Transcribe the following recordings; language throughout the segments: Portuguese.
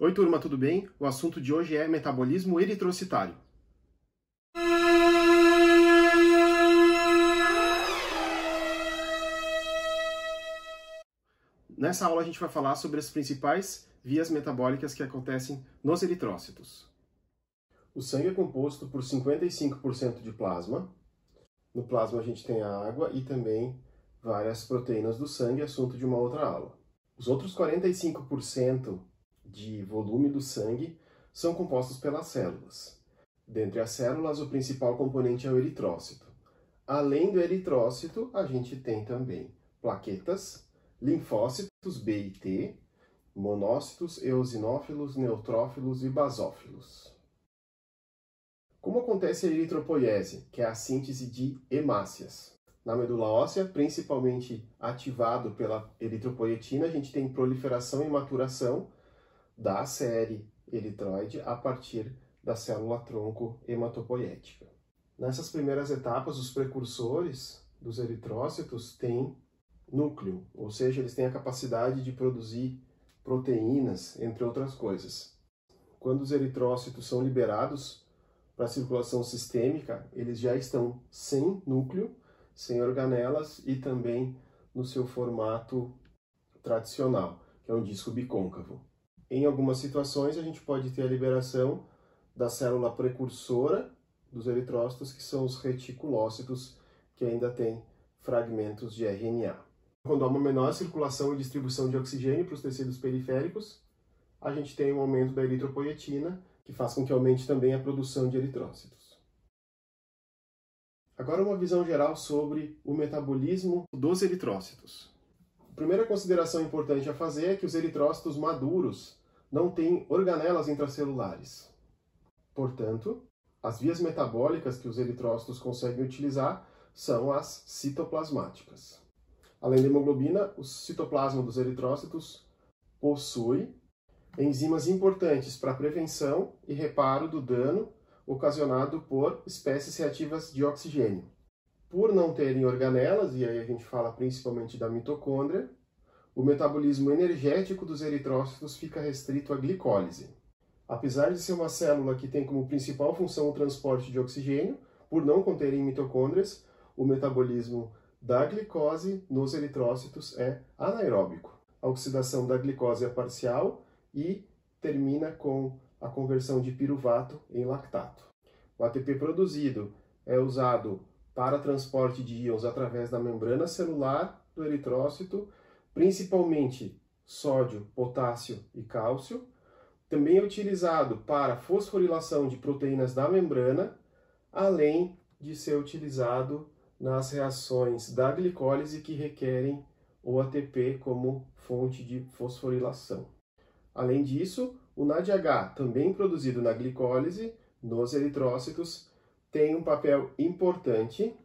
Oi turma, tudo bem? O assunto de hoje é metabolismo eritrocitário. Nessa aula a gente vai falar sobre as principais vias metabólicas que acontecem nos eritrócitos. O sangue é composto por 55% de plasma. No plasma a gente tem a água e também várias proteínas do sangue, assunto de uma outra aula. Os outros 45% de volume do sangue são compostos pelas células. Dentre as células, o principal componente é o eritrócito. Além do eritrócito, a gente tem também plaquetas, linfócitos B e T, monócitos, eosinófilos, neutrófilos e basófilos. Como acontece a eritropoiese, que é a síntese de hemácias? Na medula óssea, principalmente ativado pela eritropoietina, a gente tem proliferação e maturação da série eritroide a partir da célula-tronco hematopoiética. Nessas primeiras etapas, os precursores dos eritrócitos têm núcleo, ou seja, eles têm a capacidade de produzir proteínas, entre outras coisas. Quando os eritrócitos são liberados para a circulação sistêmica, eles já estão sem núcleo, sem organelas e também no seu formato tradicional, que é um disco bicôncavo. Em algumas situações, a gente pode ter a liberação da célula precursora dos eritrócitos, que são os reticulócitos, que ainda têm fragmentos de RNA. Quando há uma menor circulação e distribuição de oxigênio para os tecidos periféricos, a gente tem um aumento da eritropoietina, que faz com que aumente também a produção de eritrócitos. Agora uma visão geral sobre o metabolismo dos eritrócitos. A primeira consideração importante a fazer é que os eritrócitos maduros não têm organelas intracelulares. Portanto, as vias metabólicas que os eritrócitos conseguem utilizar são as citoplasmáticas. Além da hemoglobina, o citoplasma dos eritrócitos possui enzimas importantes para a prevenção e reparo do dano ocasionado por espécies reativas de oxigênio. Por não terem organelas, e aí a gente fala principalmente da mitocôndria, o metabolismo energético dos eritrócitos fica restrito à glicólise. Apesar de ser uma célula que tem como principal função o transporte de oxigênio, por não conterem mitocôndrias, o metabolismo da glicose nos eritrócitos é anaeróbico. A oxidação da glicose é parcial e termina com a conversão de piruvato em lactato. O ATP produzido é usado para transporte de íons através da membrana celular do eritrócito, principalmente sódio, potássio e cálcio. Também é utilizado para fosforilação de proteínas da membrana, além de ser utilizado nas reações da glicólise que requerem o ATP como fonte de fosforilação. Além disso, o NADH, também produzido na glicólise, nos eritrócitos, tem um papel importante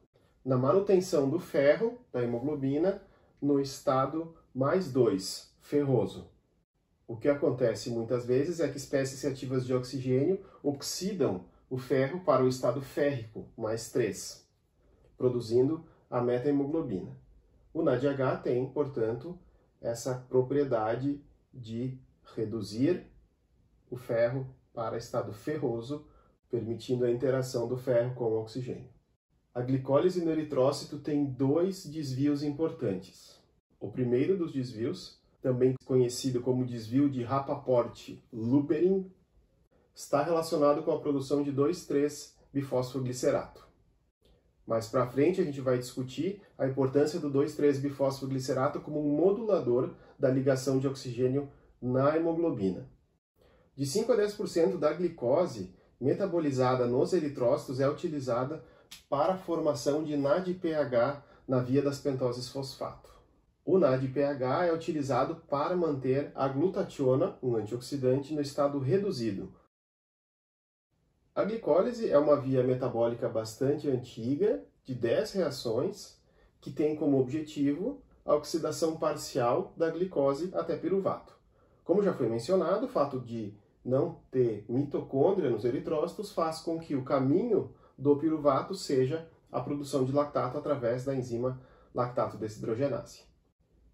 na manutenção do ferro, da hemoglobina, no estado mais 2, ferroso. O que acontece muitas vezes é que espécies reativas de oxigênio oxidam o ferro para o estado férrico, mais 3, produzindo a metahemoglobina. O NADH tem, portanto, essa propriedade de reduzir o ferro para estado ferroso, permitindo a interação do ferro com o oxigênio. A glicólise no eritrócito tem dois desvios importantes. O primeiro dos desvios, também conhecido como desvio de Rapaport-Lupperin, está relacionado com a produção de 2,3-bifosfoglicerato. Mais para frente a gente vai discutir a importância do 2,3-bifosfoglicerato como um modulador da ligação de oxigênio na hemoglobina. De 5 a 10% da glicose metabolizada nos eritrócitos é utilizada para a formação de NADPH na via das pentoses fosfato. O NADPH é utilizado para manter a glutationa, um antioxidante, no estado reduzido. A glicólise é uma via metabólica bastante antiga, de 10 reações, que tem como objetivo a oxidação parcial da glicose até piruvato. Como já foi mencionado, o fato de não ter mitocôndria nos eritrócitos faz com que o caminho do piruvato seja a produção de lactato através da enzima lactato desidrogenase.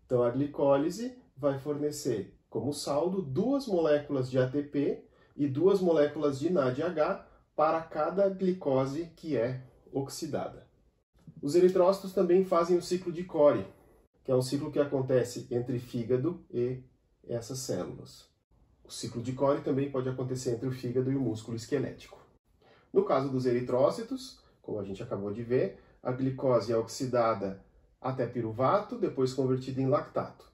Então a glicólise vai fornecer como saldo 2 moléculas de ATP e 2 moléculas de NADH para cada glicose que é oxidada. Os eritrócitos também fazem o ciclo de Cori, que é um ciclo que acontece entre fígado e essas células. O ciclo de Cori também pode acontecer entre o fígado e o músculo esquelético. No caso dos eritrócitos, como a gente acabou de ver, a glicose é oxidada até piruvato, depois convertida em lactato.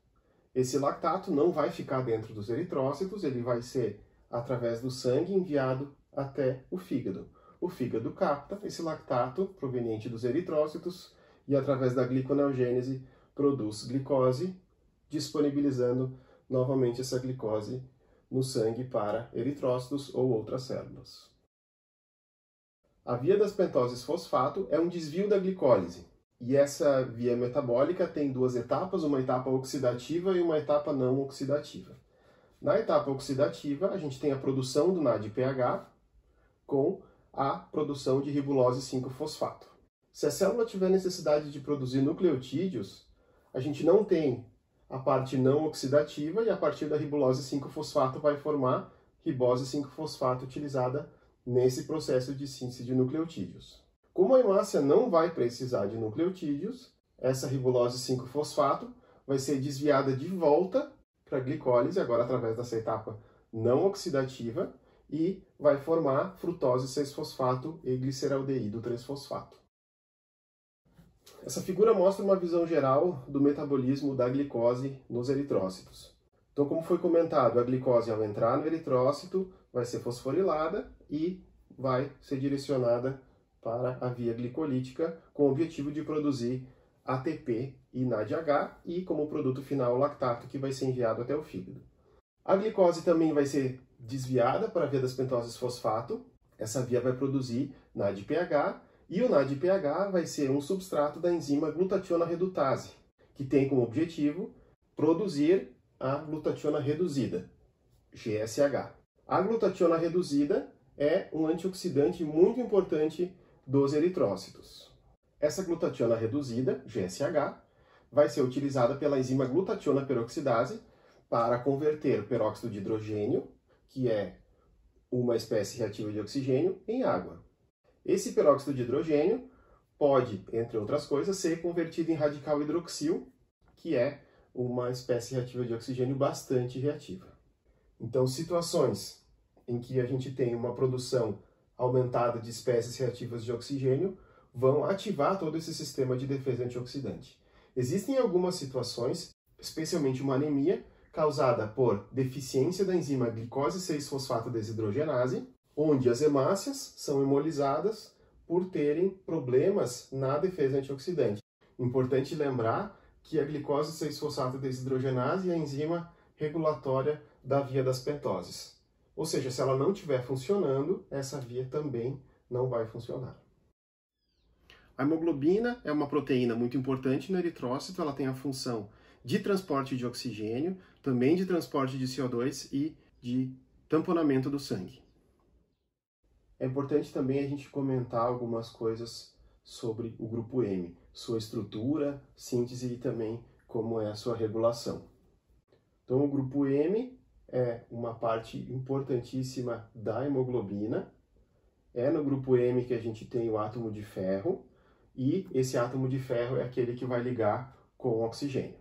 Esse lactato não vai ficar dentro dos eritrócitos, ele vai ser, através do sangue, enviado até o fígado. O fígado capta esse lactato proveniente dos eritrócitos e, através da gliconeogênese, produz glicose, disponibilizando novamente essa glicose no sangue para eritrócitos ou outras células. A via das pentoses fosfato é um desvio da glicólise. E essa via metabólica tem 2 etapas, uma etapa oxidativa e uma etapa não oxidativa. Na etapa oxidativa, a gente tem a produção do NADPH com a produção de ribulose 5-fosfato. Se a célula tiver necessidade de produzir nucleotídeos, a gente não tem a parte não oxidativa e a partir da ribulose 5-fosfato vai formar ribose 5-fosfato utilizada nesse processo de síntese de nucleotídeos. Como a hemácia não vai precisar de nucleotídeos, essa ribulose 5-fosfato vai ser desviada de volta para a glicólise, agora através dessa etapa não oxidativa, e vai formar frutose 6-fosfato e gliceraldeído 3-fosfato. Essa figura mostra uma visão geral do metabolismo da glicose nos eritrócitos. Então, como foi comentado, a glicose, ao entrar no eritrócito, vai ser fosforilada e vai ser direcionada para a via glicolítica com o objetivo de produzir ATP e NADH e, como produto final, o lactato, que vai ser enviado até o fígado. A glicose também vai ser desviada para a via das pentoses fosfato. Essa via vai produzir NADPH e o NADPH vai ser um substrato da enzima glutationa redutase, que tem como objetivo produzir a glutationa reduzida, GSH. A glutationa reduzida é um antioxidante muito importante dos eritrócitos. Essa glutationa reduzida, GSH, vai ser utilizada pela enzima glutationa peroxidase para converter peróxido de hidrogênio, que é uma espécie reativa de oxigênio, em água. Esse peróxido de hidrogênio pode, entre outras coisas, ser convertido em radical hidroxil, que é uma espécie reativa de oxigênio bastante reativa. Então, situações em que a gente tem uma produção aumentada de espécies reativas de oxigênio vão ativar todo esse sistema de defesa antioxidante. Existem algumas situações, especialmente uma anemia, causada por deficiência da enzima glicose 6-fosfato desidrogenase, onde as hemácias são hemolizadas por terem problemas na defesa antioxidante. Importante lembrar que a glicose 6-fosfato desidrogenase é a enzima regulatória da via das pentoses. Ou seja, se ela não estiver funcionando, essa via também não vai funcionar. A hemoglobina é uma proteína muito importante no eritrócito, ela tem a função de transporte de oxigênio, também de transporte de CO2 e de tamponamento do sangue. É importante também a gente comentar algumas coisas sobre o grupo M, sua estrutura, síntese e também como é a sua regulação. Então, o grupo M é uma parte importantíssima da hemoglobina. É no grupo M que a gente tem o átomo de ferro, e esse átomo de ferro é aquele que vai ligar com o oxigênio.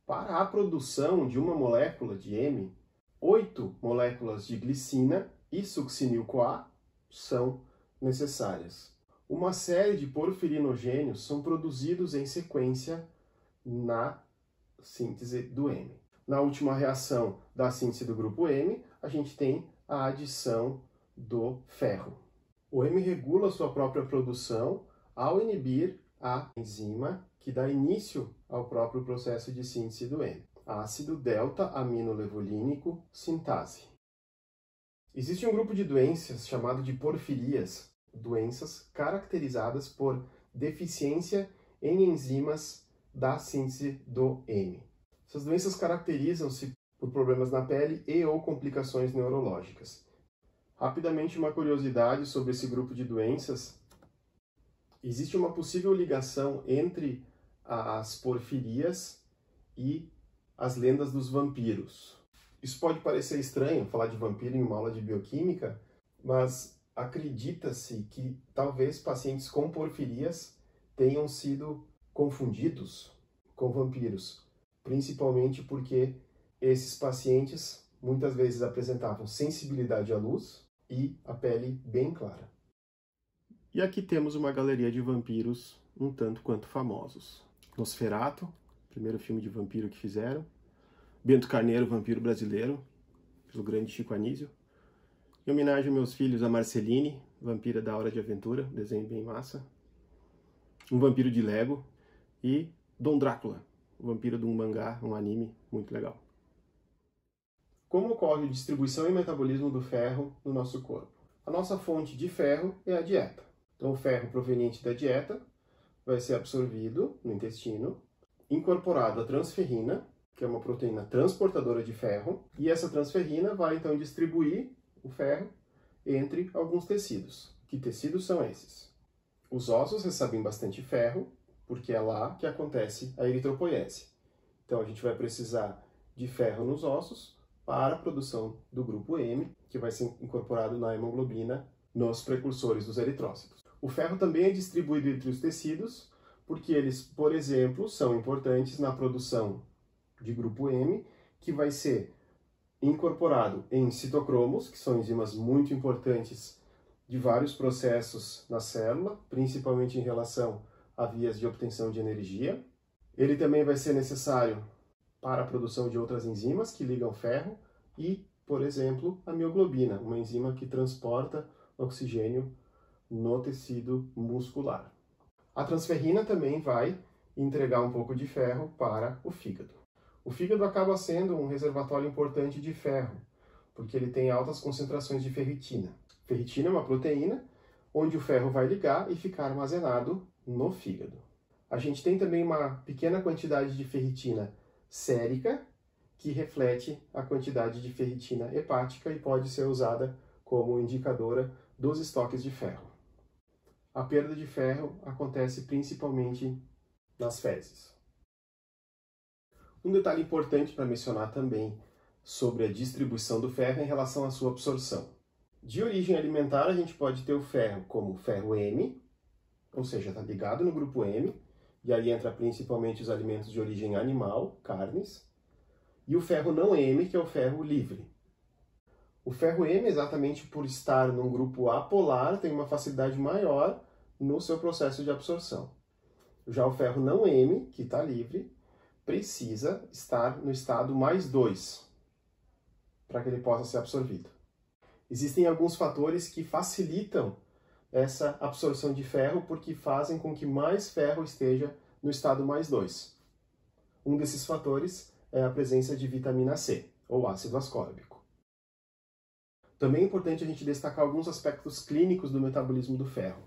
Para a produção de uma molécula de M, 8 moléculas de glicina e succinil-CoA são necessárias. Uma série de porfirinogênios são produzidos em sequência na síntese do M. Na última reação da síntese do grupo M, a gente tem a adição do ferro. O M regula sua própria produção ao inibir a enzima que dá início ao próprio processo de síntese do M, ácido delta-aminolevolínico sintase. Existe um grupo de doenças chamado de porfirias, doenças caracterizadas por deficiência em enzimas da síntese do M. Essas doenças caracterizam-se por problemas na pele e ou complicações neurológicas. Rapidamente, uma curiosidade sobre esse grupo de doenças. Existe uma possível ligação entre as porfirias e as lendas dos vampiros. Isso pode parecer estranho, falar de vampiro em uma aula de bioquímica, mas acredita-se que talvez pacientes com porfirias tenham sido confundidos com vampiros, principalmente porque esses pacientes muitas vezes apresentavam sensibilidade à luz e a pele bem clara. E aqui temos uma galeria de vampiros um tanto quanto famosos. Nosferatu, primeiro filme de vampiro que fizeram. Bento Carneiro, vampiro brasileiro, pelo grande Chico Anísio. Em homenagem aos meus filhos, a Marceline, vampira da Hora de Aventura, desenho bem massa. Um vampiro de Lego. E Dom Drácula, o vampiro de um mangá, um anime muito legal. Como ocorre a distribuição e metabolismo do ferro no nosso corpo? A nossa fonte de ferro é a dieta. Então o ferro proveniente da dieta vai ser absorvido no intestino, incorporado a transferrina, que é uma proteína transportadora de ferro, e essa transferrina vai então distribuir o ferro entre alguns tecidos. Que tecidos são esses? Os ossos recebem bastante ferro, porque é lá que acontece a eritropoiese. Então a gente vai precisar de ferro nos ossos para a produção do grupo M, que vai ser incorporado na hemoglobina nos precursores dos eritrócitos. O ferro também é distribuído entre os tecidos, porque eles, por exemplo, são importantes na produção de grupo M, que vai ser incorporado em citocromos, que são enzimas muito importantes de vários processos na célula, principalmente em relação a vias de obtenção de energia. Ele também vai ser necessário para a produção de outras enzimas que ligam ferro e, por exemplo, a mioglobina, uma enzima que transporta oxigênio no tecido muscular. A transferrina também vai entregar um pouco de ferro para o fígado. O fígado acaba sendo um reservatório importante de ferro, porque ele tem altas concentrações de ferritina. Ferritina é uma proteína onde o ferro vai ligar e ficar armazenado no fígado. A gente tem também uma pequena quantidade de ferritina sérica, que reflete a quantidade de ferritina hepática e pode ser usada como indicadora dos estoques de ferro. A perda de ferro acontece principalmente nas fezes. Um detalhe importante para mencionar também sobre a distribuição do ferro é em relação à sua absorção. De origem alimentar, a gente pode ter o ferro como ferro M, ou seja, está ligado no grupo M, e aí entra principalmente os alimentos de origem animal, carnes, e o ferro não M, que é o ferro livre. O ferro M, exatamente por estar num grupo apolar, tem uma facilidade maior no seu processo de absorção. Já o ferro não M, que está livre, precisa estar no estado mais 2 para que ele possa ser absorvido. Existem alguns fatores que facilitam essa absorção de ferro porque fazem com que mais ferro esteja no estado mais 2. Um desses fatores é a presença de vitamina C, ou ácido ascórbico. Também é importante a gente destacar alguns aspectos clínicos do metabolismo do ferro.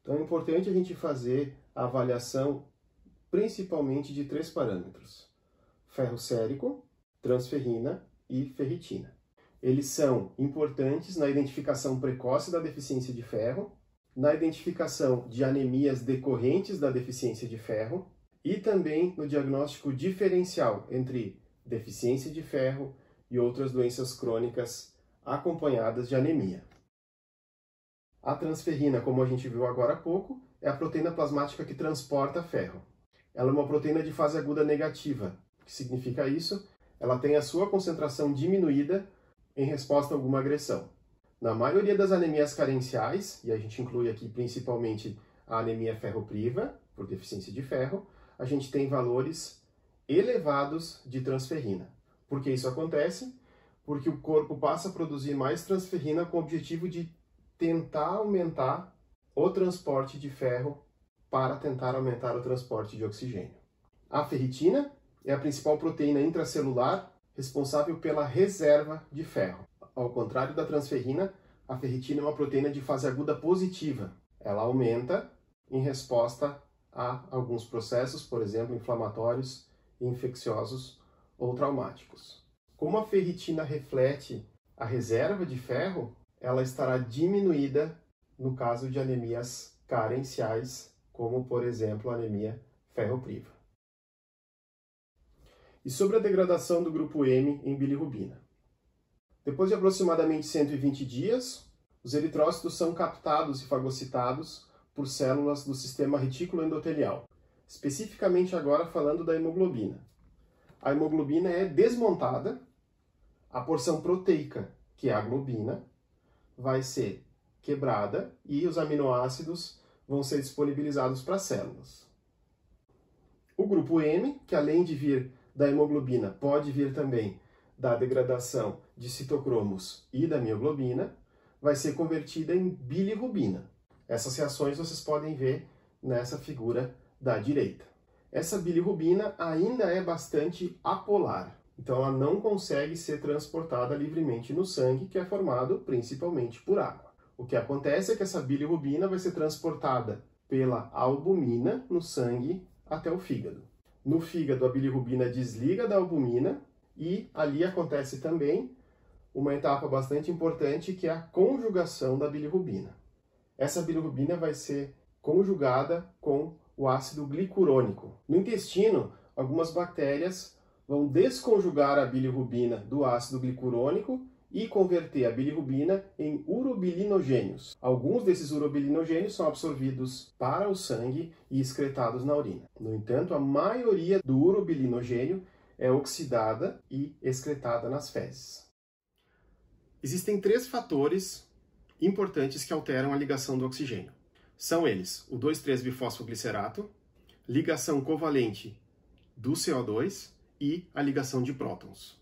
Então é importante a gente fazer a avaliação principalmente de 3 parâmetros: ferro sérico, transferrina e ferritina. Eles são importantes na identificação precoce da deficiência de ferro, na identificação de anemias decorrentes da deficiência de ferro e também no diagnóstico diferencial entre deficiência de ferro e outras doenças crônicas acompanhadas de anemia. A transferrina, como a gente viu agora há pouco, é a proteína plasmática que transporta ferro. Ela é uma proteína de fase aguda negativa. O que significa isso? Ela tem a sua concentração diminuída em resposta a alguma agressão. Na maioria das anemias carenciais, e a gente inclui aqui principalmente a anemia ferropriva, por deficiência de ferro, a gente tem valores elevados de transferrina. Por que isso acontece? Porque o corpo passa a produzir mais transferrina com o objetivo de tentar aumentar o transporte de ferro para tentar aumentar o transporte de oxigênio. A ferritina é a principal proteína intracelular responsável pela reserva de ferro. Ao contrário da transferrina, a ferritina é uma proteína de fase aguda positiva. Ela aumenta em resposta a alguns processos, por exemplo, inflamatórios, infecciosos ou traumáticos. Como a ferritina reflete a reserva de ferro, ela estará diminuída no caso de anemias carenciais, como, por exemplo, a anemia ferropriva. E sobre a degradação do grupo M em bilirrubina. Depois de aproximadamente 120 dias, os eritrócitos são captados e fagocitados por células do sistema retículo endotelial, especificamente agora falando da hemoglobina. A hemoglobina é desmontada, a porção proteica, que é a globina, vai ser quebrada e os aminoácidos vão ser disponibilizados para as células. O grupo M, que além de vir da hemoglobina, pode vir também da degradação de citocromos e da mioglobina, vai ser convertida em bilirrubina. Essas reações vocês podem ver nessa figura da direita. Essa bilirrubina ainda é bastante apolar, então ela não consegue ser transportada livremente no sangue, que é formado principalmente por água. O que acontece é que essa bilirrubina vai ser transportada pela albumina no sangue até o fígado. No fígado, a bilirrubina desliga da albumina e ali acontece também uma etapa bastante importante, que é a conjugação da bilirrubina. Essa bilirrubina vai ser conjugada com o ácido glicurônico. No intestino, algumas bactérias vão desconjugar a bilirrubina do ácido glicurônico e converter a bilirrubina em urobilinogênios. Alguns desses urobilinogênios são absorvidos para o sangue e excretados na urina. No entanto, a maioria do urobilinogênio é oxidada e excretada nas fezes. Existem 3 fatores importantes que alteram a ligação do oxigênio. São eles o 2,3-bifosfoglicerato, ligação covalente do CO2 e a ligação de prótons.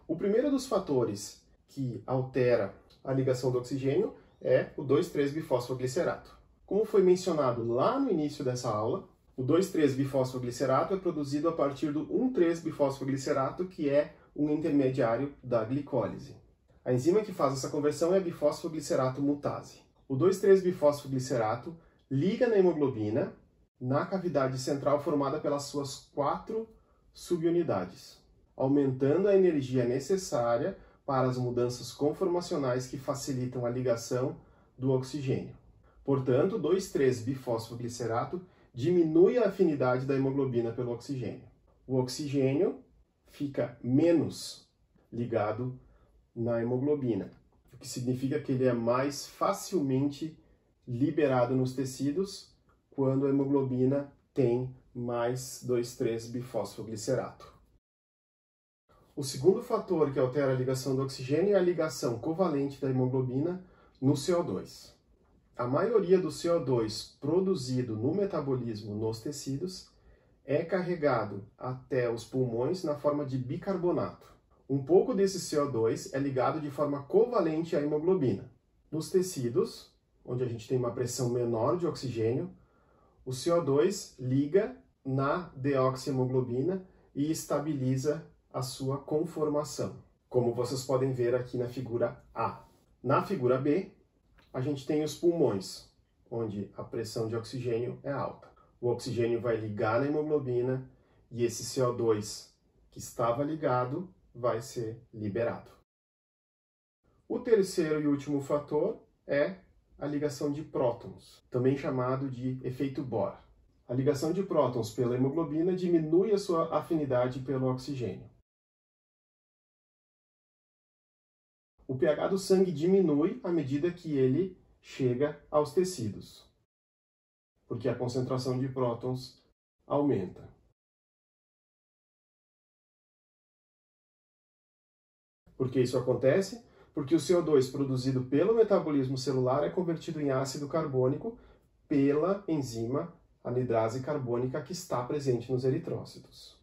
O primeiro dos fatores que altera a ligação do oxigênio é o 2,3-bifosfoglicerato. Como foi mencionado lá no início dessa aula, o 2,3-bifosfoglicerato é produzido a partir do 1,3-bifosfoglicerato, que é um intermediário da glicólise. A enzima que faz essa conversão é a bifosfoglicerato mutase. O 2,3-bifosfoglicerato liga na hemoglobina na cavidade central formada pelas suas 4 subunidades, aumentando a energia necessária para as mudanças conformacionais que facilitam a ligação do oxigênio. Portanto, o 2,3-bifosfoglicerato diminui a afinidade da hemoglobina pelo oxigênio. O oxigênio fica menos ligado na hemoglobina, o que significa que ele é mais facilmente liberado nos tecidos quando a hemoglobina tem mais 2,3-bifosfoglicerato. O segundo fator que altera a ligação do oxigênio é a ligação covalente da hemoglobina no CO2. A maioria do CO2 produzido no metabolismo nos tecidos é carregado até os pulmões na forma de bicarbonato. Um pouco desse CO2 é ligado de forma covalente à hemoglobina. Nos tecidos, onde a gente tem uma pressão menor de oxigênio, o CO2 liga na deoxihemoglobina e estabiliza a sua conformação, como vocês podem ver aqui na figura A. Na figura B, a gente tem os pulmões, onde a pressão de oxigênio é alta. O oxigênio vai ligar na hemoglobina e esse CO2 que estava ligado vai ser liberado. O terceiro e último fator é a ligação de prótons, também chamado de efeito Bohr. A ligação de prótons pela hemoglobina diminui a sua afinidade pelo oxigênio. O pH do sangue diminui à medida que ele chega aos tecidos, porque a concentração de prótons aumenta. Por que isso acontece? Porque o CO2 produzido pelo metabolismo celular é convertido em ácido carbônico pela enzima anidrase carbônica que está presente nos eritrócitos.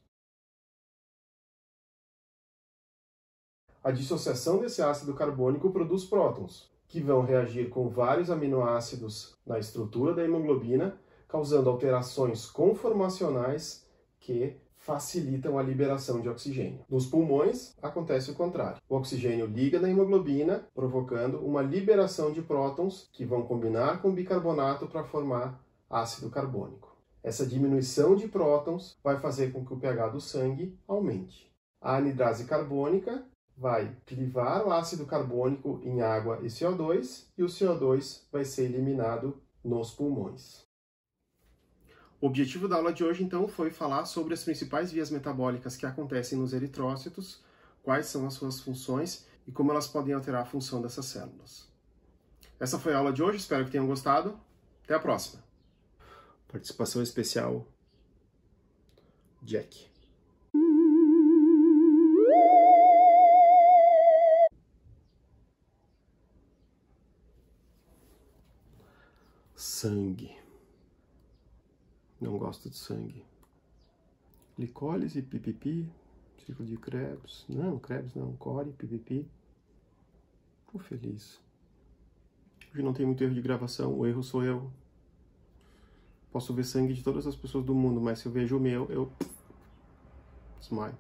A dissociação desse ácido carbônico produz prótons, que vão reagir com vários aminoácidos na estrutura da hemoglobina, causando alterações conformacionais que facilitam a liberação de oxigênio. Nos pulmões, acontece o contrário. O oxigênio liga na hemoglobina, provocando uma liberação de prótons que vão combinar com bicarbonato para formar ácido carbônico. Essa diminuição de prótons vai fazer com que o pH do sangue aumente. A anidrase carbônica vai clivar o ácido carbônico em água e CO2, e o CO2 vai ser eliminado nos pulmões. O objetivo da aula de hoje, então, foi falar sobre as principais vias metabólicas que acontecem nos eritrócitos, quais são as suas funções e como elas podem alterar a função dessas células. Essa foi a aula de hoje, espero que tenham gostado. Até a próxima. Participação especial, Jack. Sangue. Não gosto de sangue. Glicólise, pipipi, ciclo de Krebs. Não, Krebs não. Core, pipipi. Tô feliz. Hoje não tem muito erro de gravação, o erro sou eu. Posso ver sangue de todas as pessoas do mundo, mas se eu vejo o meu, eu desmaio.